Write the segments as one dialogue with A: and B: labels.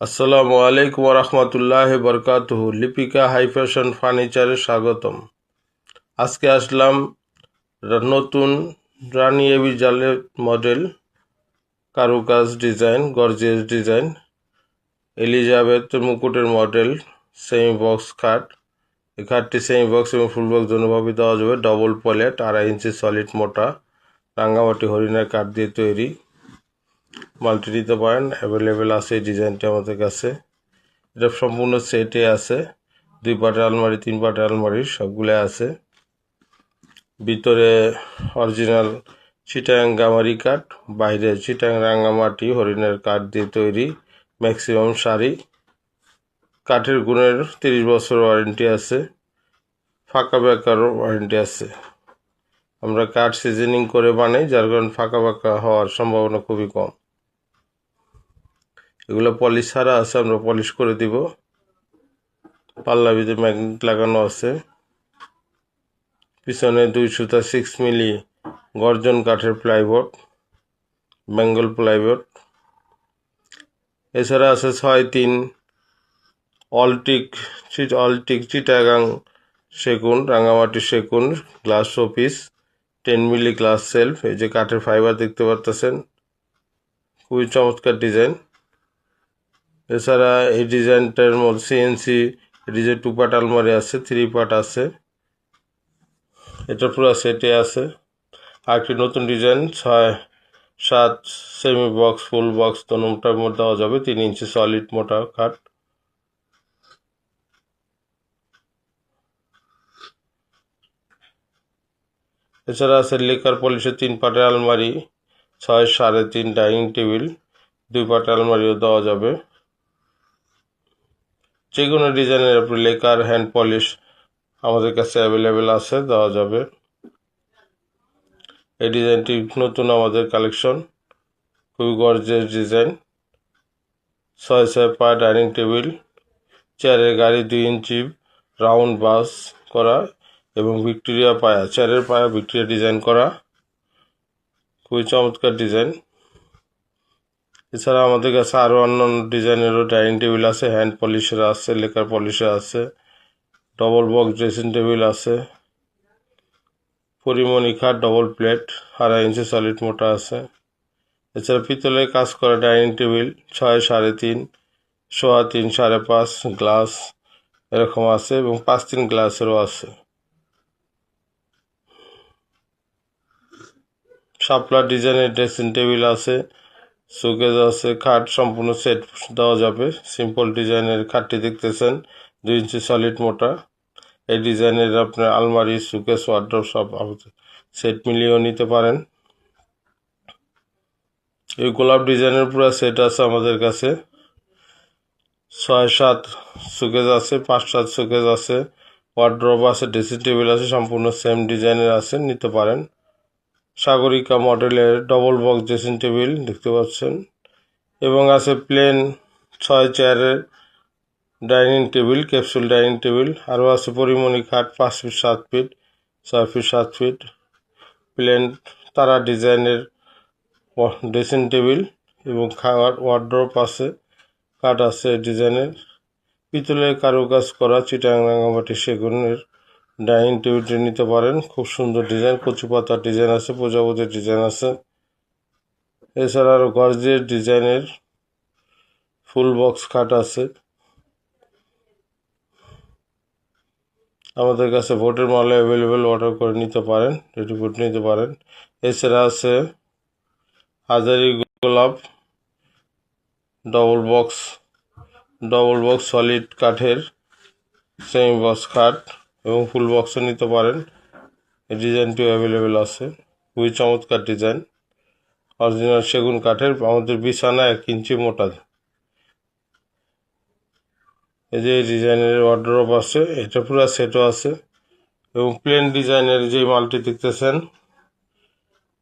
A: আসসালামু আলাইকুম ওয়া রাহমাতুল্লাহি ওয়া বারাকাতুহু। লিপিকা হাই ফ্যাশন ফার্নিচারে স্বাগতম। আজকে আসলাম নতুন রানী এবিজালের মডেল, কারুকাজ ডিজাইন, গর্জিয়াস ডিজাইন, এলিজাবেথ মুকুটের মডেল, সেমি বক্স খাট। এই খাটটি সেমি বক্স এবং ফুল বক্স দুটোভাবে দেওয়া যাবে। ডবল প্লেট, 2.5 ইঞ্চি সলিড মোটা রাঙ্গামাটি হরিণের কাঠ দিয়ে তৈরি। মাল্টি নিতে পারেন, অ্যাভেলেবেল আছে এই ডিজাইনটি আমাদের কাছে। এটা সম্পূর্ণ সেটে আছে, 2 পাটের আলমারি, 3 পাটের আলমারি সবগুলো আছে। ভিতরে অরিজিনাল চিটাং গামারি কাঠ, বাইরে চিটাং রাঙ্গামাটি হরিণের কাঠ দিয়ে তৈরি। ম্যাক্সিমাম শাড়ি। কাঠের গুণের 30 বছর ওয়ারেন্টি আছে, ফাঁকা বেঁকারও ওয়ারেন্টি আছে। আমরা কাঠ সিজনিং করে বানাই, যার কারণে ফাঁকা বেঁকা হওয়ার সম্ভাবনা খুবই কম। এগুলো পলিশ ছাড়া আছে, আমরা পলিশ করে দিব। পাল্লা ভিতরে ম্যাগনেট লাগানো আছে। পিছনে 2 সুতা 6 মিলি গর্জন কাঠের প্লাইবোর্ড, বেঙ্গল প্লাইবোর্ড। এছাড়া আছে 6-3 অলটিক চিটাগাং সেগুন, রাঙামাটি সেগুন গ্লাস শোপিস, 10 মিলি গ্লাস সেলফ। এই যে কাঠের ফাইবার দেখতে পাচ্ছেন, খুবই চমৎকার ডিজাইন। এছাড়া এই ডিজাইনটার মধ্যে সিএনসি ডিজাইন 2 পার্ট আলমারি আছে, 3 পার্ট আছে। এটা পুরো সেটে আছে। আরেকটি নতুন design 6-7 semi box full box দোনোটার মধ্যে দেওয়া যাবে। 3 ইঞ্চি সলিড মোটা কাঠ। এছাড়া আছে লেকার পলিশের 3 পাটের আলমারি, 6-3.5 ডাইনিং টেবিল, 2 পাটের আলমারিও দেওয়া যাবে। যে কোনো ডিজাইনের উপরে লেকার হ্যান্ড পলিশ আমাদের কাছে অ্যাভেলেবেল আছে, দেওয়া যাবে। এই ডিজাইনটি নতুন আমাদের কালেকশন, খুবই গর্জিয়াস ডিজাইন। 6-6 ডাইনিং টেবিল, চেয়ারের গাড়ি 2 ইঞ্চি রাউন্ড বাস করা এবং ভিক্টোরিয়া পায়া, চেয়ারের পায়া ভিক্টোরিয়া ডিজাইন করা, খুবই চমৎকার ডিজাইন। এছাড়া আমাদের কাছে আরও অন্যান্য ডিজাইনেরও ডাইনিং টেবিল আছে, হ্যান্ড পলিশের আছে, লেকার পলিশের আছে, ডবল বক্স ড্রেসিং টেবিল আছে, পরিমণি খাট ডবল প্লেট 2.5 ইঞ্চি সলিড মোটা আছে। এছাড়া পিতলের কাজ করা ডাইনিং টেবিল 6-3.5, 3.5, 5.5 গ্লাস এরকম আছে এবং 5-3 গ্লাসেরও আছে। শাপলা ডিজাইনের ড্রেসিং টেবিল আছে, শোকেস আছে, খাট সম্পূর্ণ সেট দেওয়া যাবে। সিম্পল ডিজাইনের খাটটি দেখতেছেন, 2 ইঞ্চি সলিড মোটা। এই ডিজাইনের আপনার আলমারি, শোকেস, ওয়ার্ড্রোব সব সেট মিলিয়েও নিতে পারেন। এই গোলাপ ডিজাইনের পুরো সেট আছে আমাদের কাছে। 6-7 শোকেস আছে, 5-7 শোকেস আছে, ওয়ার্ড্রোব আছে, ড্রেসিং টেবিল আছে, সম্পূর্ণ সেম ডিজাইনের আছে, নিতে পারেন। সাগরিকা মডেলের ডবল বক্স ড্রেসিং টেবিল দেখতে পাচ্ছেন এবং আছে প্লেন 6 চেয়ারের dining table, capsule dining table. আরও আছে পরিমণি খাট 5 feet 7 feet, 6 feet 7 feet, plain তারা ডিজাইনের ড্রেসিং টেবিল এবং খাওয়ার ওয়ার্ড্রোব আছে, কাঠ আছে ডিজাইনের। পিতলের কারুকাজ করা চিটাং রাঙামাটি সেগুনের ডাইনিং টেবিলটি নিতে পারেন, খুব সুন্দর ডিজাইন। কচু পাতার ডিজাইন আছে, প্রজাপতির ডিজাইন আছে। এছাড়া আরও গর্জিয়াস ডিজাইনের ফুল বক্স খাট আছে। আমাদের কাছে ভোটের মালে অ্যাভেলেবেল, অর্ডার করে নিতে পারেন, রেডিমেড নিতে পারেন। এছাড়া আছে হাজারি গোলাপ ডবল বক্স সলিড কাঠের সেমি বক্স খাট এবং ফুল বক্সও নিতে পারেন। এই ডিজাইনটিও অ্যাভেলেবেল আছে, খুবই চমৎকার ডিজাইন। অরিজিনাল সেগুন কাঠের আমাদের বিছানা 1 ইঞ্চি মোটা। এই যে ডিজাইনের ওয়ার্ড্রোব আছে, এটা পুরো সেটও আছে এবং প্লেন ডিজাইনের যে মালটি দেখতেছেন,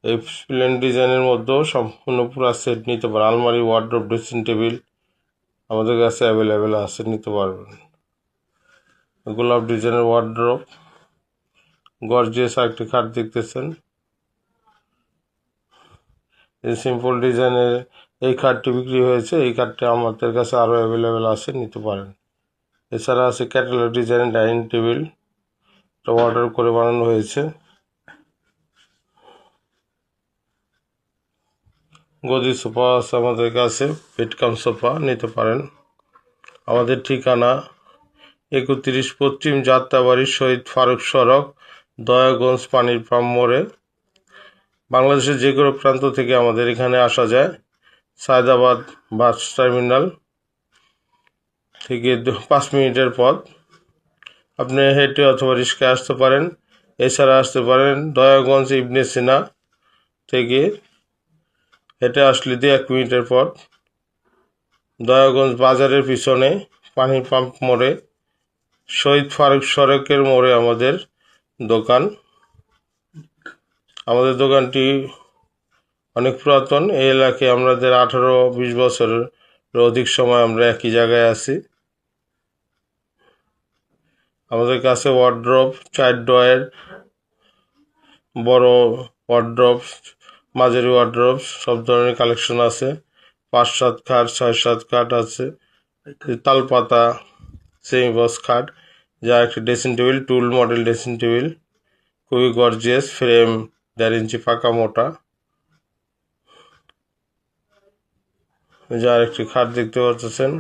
A: এই প্লেন ডিজাইনের মধ্যেও সম্পূর্ণ পুরো সেট নিতে পারেন। আলমারি, ওয়ার্ড্রোব, ড্রেসিং টেবিল আমাদের কাছে অ্যাভেলেবেল আছে, নিতে পারবেন। গোলাপ ডিজাইনের ওয়ার্ড্রোব, গর্জিয়াস আরেকটি খাট দেখতেছেন। এই সিম্পল ডিজাইনের এই খাটটি বিক্রি হয়েছে। এই খাটটি আমাদের কাছে আরও অ্যাভেলেবেল আছে, নিতে পারেন। এছাড়া আছে ক্যাটালগ ডিজাইন ডাইনিং টেবিল, এটা অর্ডার করে বানানো হয়েছে। গদি সোফা আছে আমাদের কাছে, বেডকাম সোফা, নিতে পারেন। আমাদের ঠিকানা 31 পশ্চিম যাত্রাবাড়ি, শহীদ ফারুক সড়ক, দয়াগঞ্জ, পানির পাম্প মোড়ে। বাংলাদেশের যে কোনো প্রান্ত থেকে আমাদের এখানে আসা যায়। সায়দাবাদ বাস টার্মিনাল থেকে 5 মিনিটের পথ। আপনি হেঁটে অথবা রিক্সায় আসতে পারেন। এছাড়া আসতে পারেন দয়াগঞ্জ ইবনে সিনা থেকে, হেঁটে আসলে 1 মিনিটের পথ। দয়াগঞ্জ বাজারের পিছনে পানির পাম্প মোড়ে, শহীদ ফারুক সড়কের মোড়ে আমাদের দোকান। আমাদের দোকানটি অনেক পুরাতন। এই এলাকায় আমাদের 18-20 বছরের অধিক সময় আমরা একই জায়গায় আছি। আমাদের কাছে ওয়ার্ড্রপ, 4 ড্রয়ের, বড় ওয়ার্ড্রপ, মাঝারি ওয়ার্ড্রপ, সব ধরনের কালেকশন আছে। 5-7 খাট, 6-7 খাট আছে। তালপাতা সেমি বক্স খাট, যা একটি ড্রেসিং টেবিল, টুল মডেল ড্রেসিং টেবিল, খুবই গর্জিয়াস, ফ্রেম 1.5 ইঞ্চি পাকা মোটা। যার একটি খাট দেখতে পাচ্ছেন,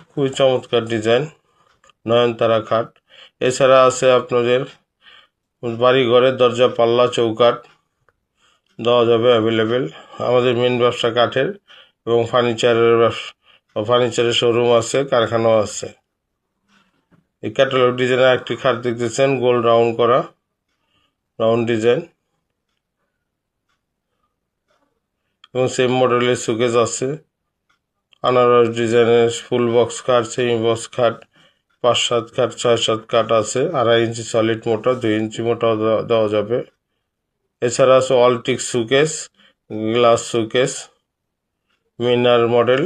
A: খুবই চমৎকার ডিজাইন, নয়নতারা খাট। এছাড়া আছে আপনাদের বাড়ি ঘরের দরজা, পাল্লা, চৌকাঠ দেওয়া যাবে অ্যাভেলেবেল। আমাদের মেন ব্যবসা কাঠের এবং ফার্নিচারের শোরুম আছে, কারখানাও আছে। এই ক্যাটালগ ডিজাইনের একটি খাট দেখতেছেন, গোল রাউন্ড করা, রাউন্ড ডিজাইন, এবং সেম মডেলের সুকেস আছে। আনারস ডিজাইনের ফুল বক্স খাট, সেমি বক্স খাট, 5-7 খাট, 6-7 খাট আছে। 2.5 ইঞ্চি সলিড মোটা, 2 ইঞ্চি মোটাও দেওয়া যাবে। এছাড়া আছে অল্টিক সুকেস, গ্লাস সুকেস, মিনার মডেল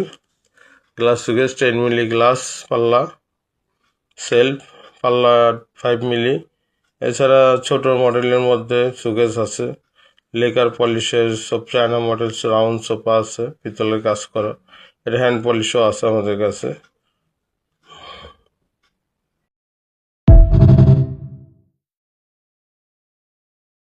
A: গ্লাস সুকেস, 10 মিলি গ্লাস পাল্লা, সেলফ পাল্লা 5 মিলি। এছাড়া ছোট মডেলের মধ্যে সুকেস আছে, লেকার পলিশের সব চায়না মডেল রাউন্ড সোফা আছে, পিতলের কাজ করা, এটা হ্যান্ড পলিশও আছে আমাদের কাছে।